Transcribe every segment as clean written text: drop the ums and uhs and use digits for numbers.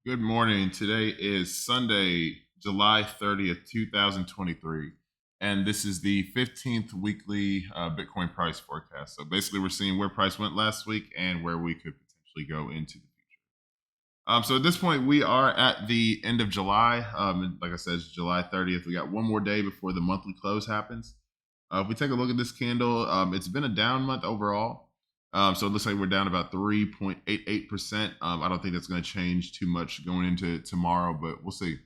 Good morning. Today is Sunday, July 30th, 2023. And this is the 15th weekly Bitcoin price forecast. So basically, we're seeing where price went last week and where we could potentially go into the future. So at this point, we are at the end of July. And like I said, it's July 30th. We got one more day before the monthly close happens. If we take a look at this candle, it's been a down month overall. So it looks like we're down about 3.88%. I don't think that's going to change too much going into tomorrow, but we'll see.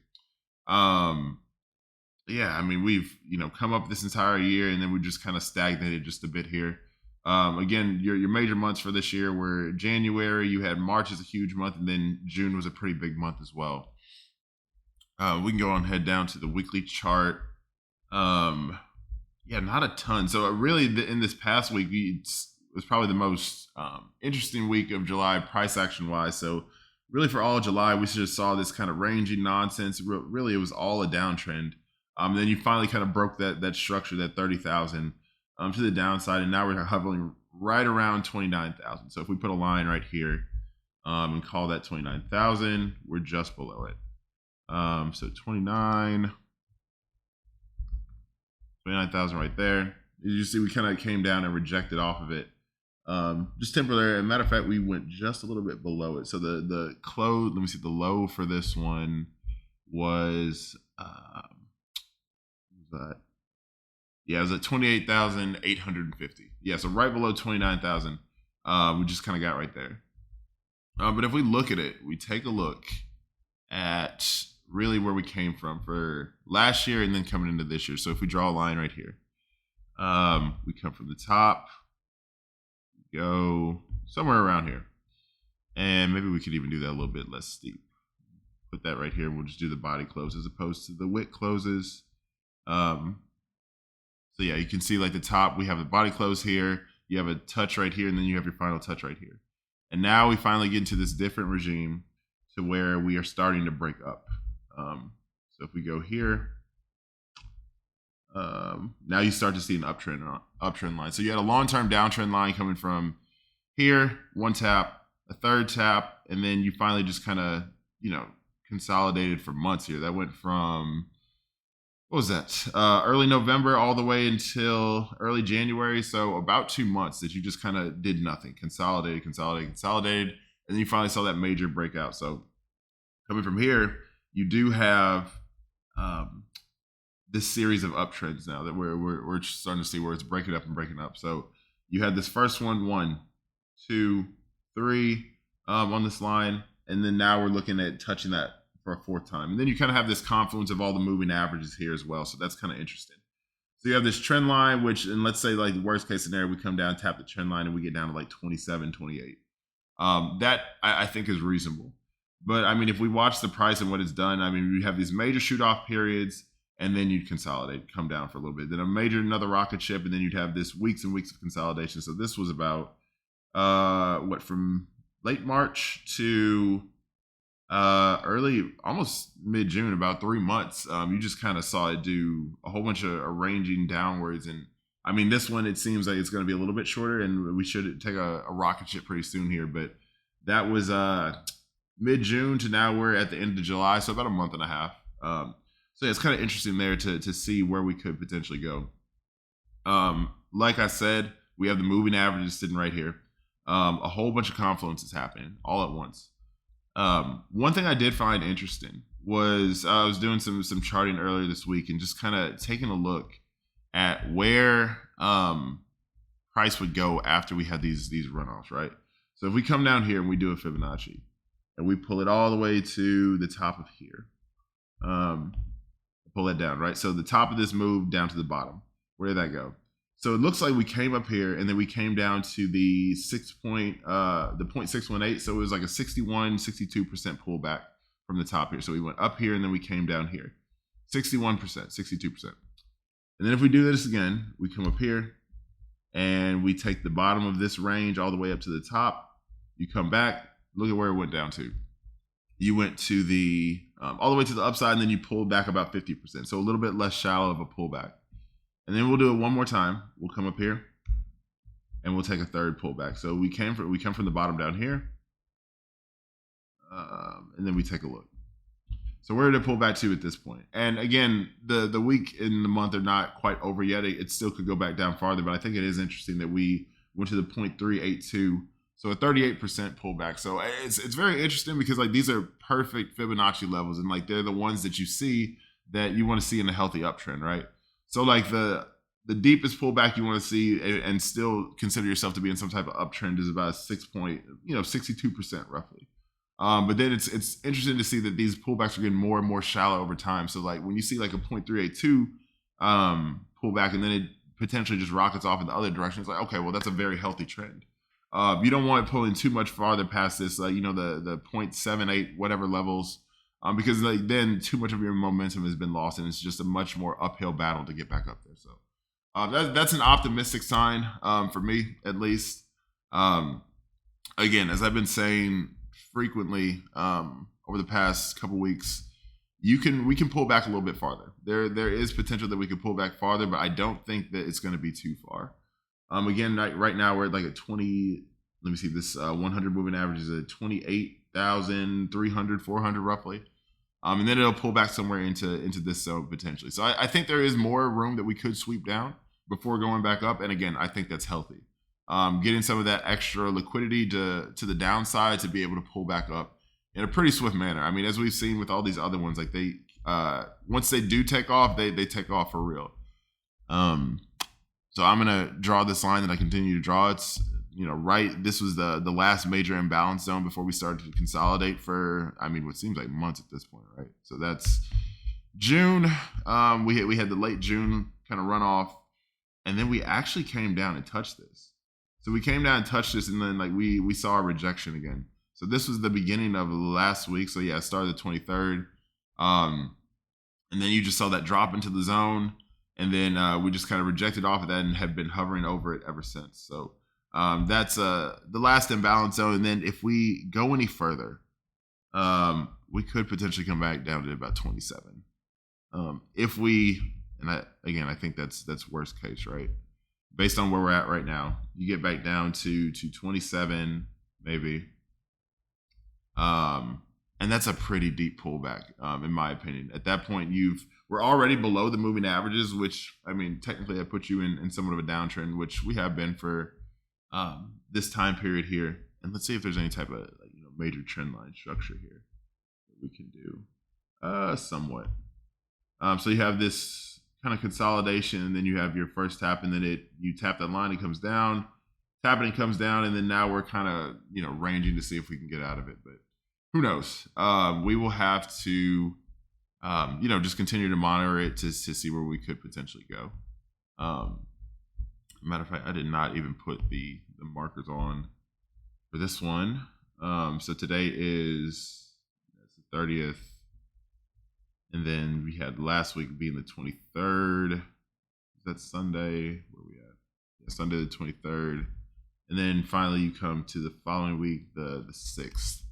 Yeah, I mean, we've come up this entire year, and then we just kind of stagnated just a bit here. Again, your major months for this year were January. You had March as a huge month, and then June was a pretty big month as well. We can go on head down to the weekly chart. Yeah, not a ton. So really, in this past week, it was probably the most interesting week of July price action wise. So really, for all of July, we just saw this kind of ranging nonsense. Really, it was all a downtrend. Then you finally kind of broke that structure, that 30,000 to the downside, and now we're hovering right around 29,000. So if we put a line right here and call that 29,000, we're just below it. So 29,000 right there. You see, we kind of came down and rejected off of it, just temporary. As a matter of fact, we went just a little bit below it. So the close, let me see, the low for this one was that? Yeah, it was at 28,850. Yeah, so right below 29,000. We just kind of got right there. But if we look at it, we take a look at really where we came from for last year and then coming into this year. So if we draw a line right here, we come from the top, go somewhere around here, and maybe we could even do that a little bit less steep. Put that right here. We'll just do the body close as opposed to the wick closes. So yeah, you can see like the top, we have the body close here, you have a touch right here, and then you have your final touch right here. And now we finally get into this different regime to where we are starting to break up. So if we go here, now you start to see an uptrend line. So you had a long-term downtrend line coming from here, one tap, a third tap, and then you finally just kind of, consolidated for months here. That went from, what was that? Early November all the way until early January. So about 2 months that you just kind of did nothing, consolidated, and then you finally saw that major breakout. So coming from here, you do have this series of uptrends now that we're starting to see where it's breaking up. So you had this first one, 2, 3 on this line, and then now we're looking at touching that for a fourth time. And then you kind of have this confluence of all the moving averages here as well. So that's kind of interesting. So you have this trend line, which, and let's say like the worst case scenario, we come down, tap the trend line, and we get down to like 27, 28. That I think is reasonable. But I mean, if we watch the price and what it's done, I mean, we have these major shoot off periods, and then you'd consolidate, come down for a little bit. Then another rocket ship, and then you'd have this weeks and weeks of consolidation. So this was about from late March to early, almost mid-June, about 3 months. You just kind of saw it do a whole bunch of ranging downwards. And I mean, this one, it seems like it's going to be a little bit shorter, and we should take a rocket ship pretty soon here. But that was mid-June to now we're at the end of July, so about a month and a half. So yeah, it's kind of interesting there to see where we could potentially go. Like I said, we have the moving averages sitting right here. A whole bunch of confluences happening all at once. One thing I did find interesting was I was doing some charting earlier this week and just kind of taking a look at where price would go after we had these runoffs, right? So if we come down here and we do a Fibonacci and we pull it all the way to the top of here, pull that down, right? So the top of this move down to the bottom, where did that go? So it looks like we came up here and then we came down to the 0.618. So it was like a 62% pullback from the top here. So we went up here and then we came down here. 61%, 62%. And then if we do this again, we come up here and we take the bottom of this range all the way up to the top. You come back, look at where it went down to. You went to the all the way to the upside, and then you pulled back about 50%. So a little bit less shallow of a pullback. And then we'll do it one more time. We'll come up here and we'll take a third pullback. So we come from the bottom down here. And then we take a look. So where did it pull back to at this point? And again, the week and the month are not quite over yet. It still could go back down farther, but I think it is interesting that we went to the 0.382, so a 38% pullback. So it's very interesting because like these are perfect Fibonacci levels, and like they're the ones that you see that you want to see in a healthy uptrend, right? So like the deepest pullback you want to see and still consider yourself to be in some type of uptrend is about 62% roughly. But then it's interesting to see that these pullbacks are getting more and more shallow over time. So like when you see like a 0.382 pullback and then it potentially just rockets off in the other direction, it's like, okay, well, that's a very healthy trend. You don't want it pulling too much farther past this, the 0.78 whatever levels, because like then too much of your momentum has been lost and it's just a much more uphill battle to get back up there. So that's an optimistic sign for me, at least. Again, as I've been saying frequently over the past couple weeks, we can pull back a little bit farther. There is potential that we could pull back farther, but I don't think that it's going to be too far. Again, right now we're at like a 20. Let me see. This 100 moving average is at 28,300, 400 roughly, and then it'll pull back somewhere into this zone potentially. So I think there is more room that we could sweep down before going back up, and again, I think that's healthy. Getting some of that extra liquidity to the downside to be able to pull back up in a pretty swift manner. I mean, as we've seen with all these other ones, like they once they do take off, they take off for real. So I'm gonna draw this line that I continue to draw. It's this was the last major imbalance zone before we started to consolidate for what seems like months at this point, right? So that's June. We had the late June kind of runoff, and then we actually came down and touched this. So we came down and touched this, and then like we saw a rejection again. So this was the beginning of last week. So yeah, it started the 23rd. And then you just saw that drop into the zone. And then we just kind of rejected off of that and have been hovering over it ever since. So that's the last imbalance zone. And then if we go any further, we could potentially come back down to about 27. If we, I think that's worst case, right? Based on where we're at right now, you get back down to 27 maybe. And that's a pretty deep pullback, in my opinion. At that point, we're already below the moving averages, which technically that puts you in somewhat of a downtrend, which we have been for this time period here. And let's see if there's any type of major trend line structure here that we can do somewhat. So you have this kind of consolidation, and then you have your first tap, and then you tap that line, it comes down, tap it, and comes down, and then now we're kind of ranging to see if we can get out of it, but who knows? We will have to just continue to monitor it to see where we could potentially go. Matter of fact, I did not even put the markers on for this one. So today is the 30th. And then we had last week being the 23rd. That's Sunday. Where are we at? Yeah, Sunday the 23rd. And then finally you come to the following week, the 6th.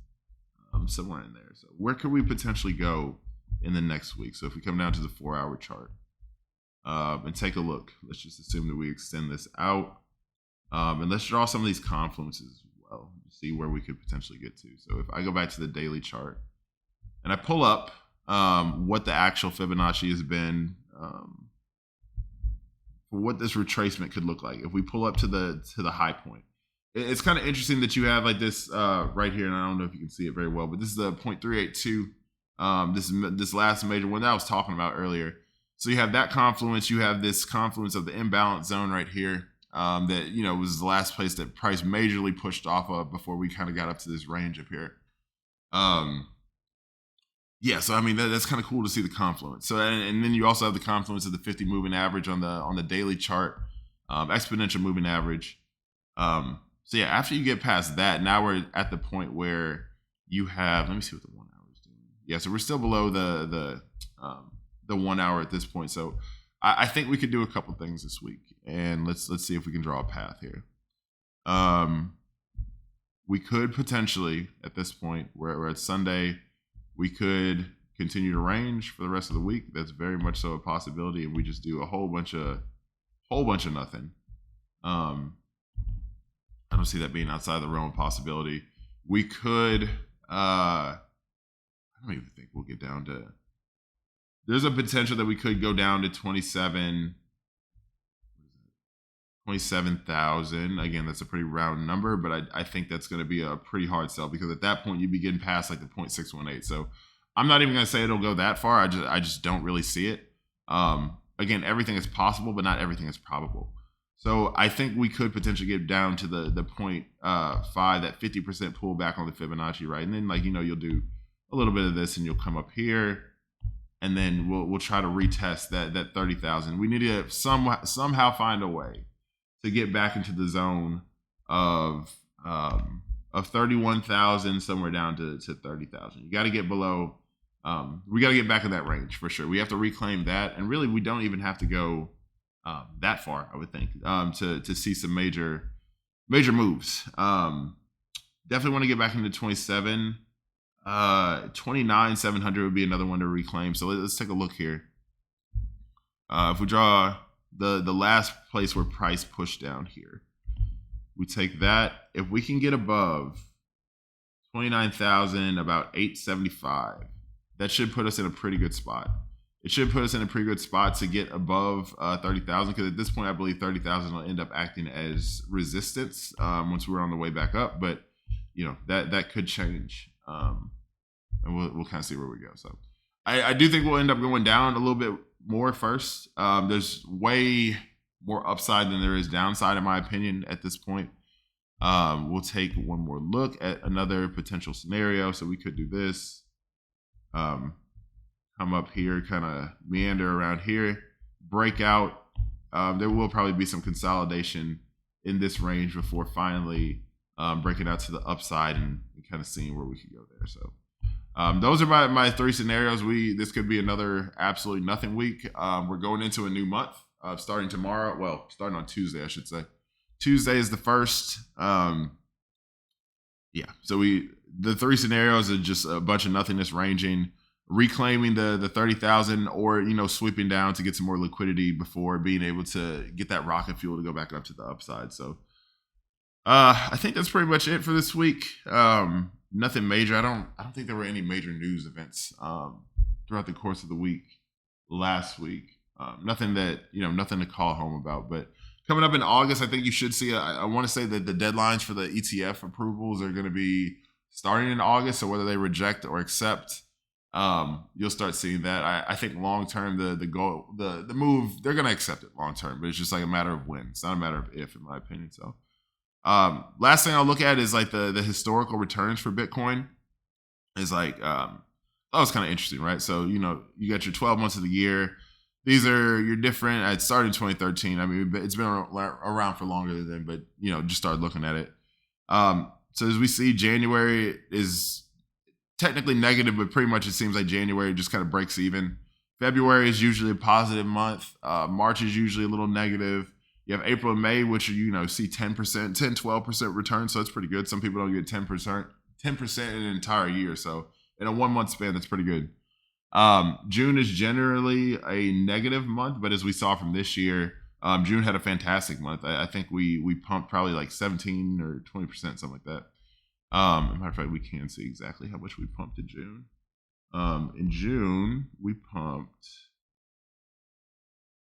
Somewhere in there. So where could we potentially go in the next week? So if we come down to the 4-hour chart and take a look, let's just assume that we extend this out. And let's draw some of these confluences as well to see where we could potentially get to. So if I go back to the daily chart and I pull up what the actual Fibonacci has been for what this retracement could look like. If we pull up to the high point, it's kind of interesting that you have like this right here, and I don't know if you can see it very well, but this is the 0.382. This last major one that I was talking about earlier. So you have that confluence, you have this confluence of the imbalance zone right here that was the last place that price majorly pushed off of before we kind of got up to this range up here. Yeah, so that's kind of cool to see the confluence. So and then you also have the confluence of the 50 moving average on the daily chart, exponential moving average. So yeah, after you get past that, now we're at the point where you have. Let me see what the 1 hour is doing. Yeah, so we're still below the 1 hour at this point. So I think we could do a couple things this week, and let's see if we can draw a path here. We could potentially at this point, we're at Sunday. We could continue to range for the rest of the week. That's very much so a possibility, and we just do a whole bunch of nothing. I don't see that being outside the realm of possibility. We could I don't even think we'll get down to. There's a potential that we could go down to 27,000. Again, that's a pretty round number, but I think that's going to be a pretty hard sell because at that point you'd be getting past like the 0.618. So I'm not even going to say it'll go that far. I just don't really see it. Again, everything is possible, but not everything is probable. So I think we could potentially get down to the 0.5, that 50% pullback on the Fibonacci, right? And then you'll do a little bit of this and you'll come up here. And then we'll try to retest that 30,000. We need to somehow find a way to get back into the zone of 31,000 somewhere down to 30,000. You got to get below. We got to get back in that range for sure. We have to reclaim that, and really we don't even have to go that far, I would think, to see some major moves. Definitely want to get back into 27. 29,700 would be another one to reclaim. So let's take a look here. If we draw the last place where price pushed down here, we take that. If we can get above 29,000, about 875, that should put us in a pretty good spot. It should put us in a pretty good spot to get above 30,000, because at this point I believe 30,000 will end up acting as resistance once we're on the way back up. But that could change. And we'll kind of see where we go. So I do think we'll end up going down a little bit more first. There's way more upside than there is downside, in my opinion, at this point. We'll take one more look at another potential scenario. So we could do this. Come up here, kind of meander around here, break out. There will probably be some consolidation in this range before finally breaking out to the upside and kind of seeing where we could go there. So those are my three scenarios. This could be another absolutely nothing week. We're going into a new month starting tomorrow. Well, starting on Tuesday, I should say. Tuesday is the first. So the three scenarios are just a bunch of nothingness ranging, reclaiming the 30,000, or sweeping down to get some more liquidity before being able to get that rocket fuel to go back up to the upside. So I think that's pretty much it for this week. Nothing major. I don't think there were any major news events throughout the course of the week last week. Nothing to call home about. But coming up in August, I think you should see. I want to say that the deadlines for the ETF approvals are going to be starting in August. So whether they reject or accept, you'll start seeing that. I think long term, the goal, the move, they're going to accept it long term, but it's just like a matter of when. It's not a matter of if, in my opinion. So. Last thing I'll look at is like the historical returns for Bitcoin. Is like that was kind of interesting, right? So you got your 12 months of the year. These are your different. It started in 2013. I mean, it's been around for longer than then, but just started looking at it. So as we see, January is technically negative, but pretty much it seems like January just kind of breaks even. February is usually a positive month. March is usually a little negative. You have April and May, which see 10%, 12% return. So that's pretty good. Some people don't get 10% in an entire year. So in a 1 month span, that's pretty good. June is generally a negative month, but as we saw from this year, June had a fantastic month. I think we pumped probably like 17 or 20%, something like that. As a matter of fact, we can see exactly how much we pumped in June. In June, we pumped.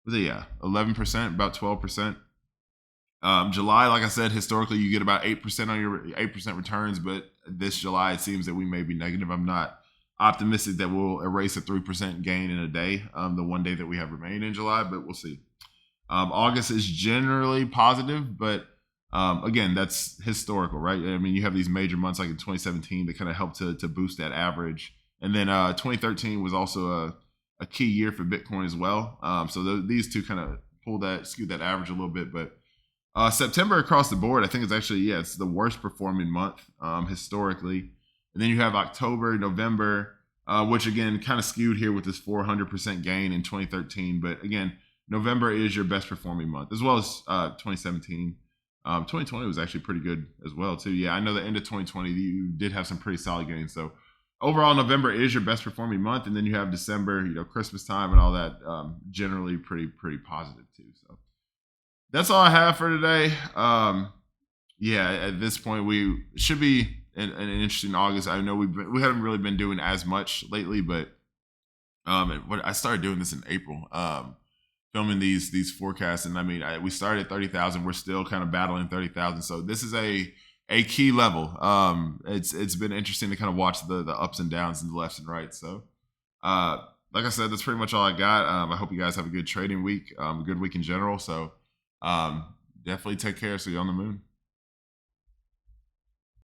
11%, about 12%. July, like I said, historically you get about 8% on your 8% returns, but this July it seems that we may be negative. I'm not optimistic that we'll erase a 3% gain in a day, the one day that we have remaining in July, but we'll see. August is generally positive, but again, that's historical, right? I mean, you have these major months like in 2017 that kind of help to boost that average, and then 2013 was also a key year for Bitcoin as well. So these two kind of skewed that average a little bit. But September across the board, I think it's actually, it's the worst performing month historically. And then you have October, November, which again kind of skewed here with this 400% gain in 2013. But again, November is your best performing month, as well as 2017. 2020 was actually pretty good as well too. Yeah, I know the end of 2020 you did have some pretty solid gains. So overall, November is your best performing month, and then you have December, Christmas time and all that, generally pretty positive too. So that's all I have for today. At this point we should be an interesting August. I know we haven't really been doing as much lately, but I started doing this in April. Filming these forecasts, and I mean, we started at 30,000. We're still kind of battling 30,000. So this is a key level. It's been interesting to kind of watch the ups and downs and the lefts and rights. So, like I said, that's pretty much all I got. I hope you guys have a good trading week, a good week in general. So, definitely take care. See you on the moon.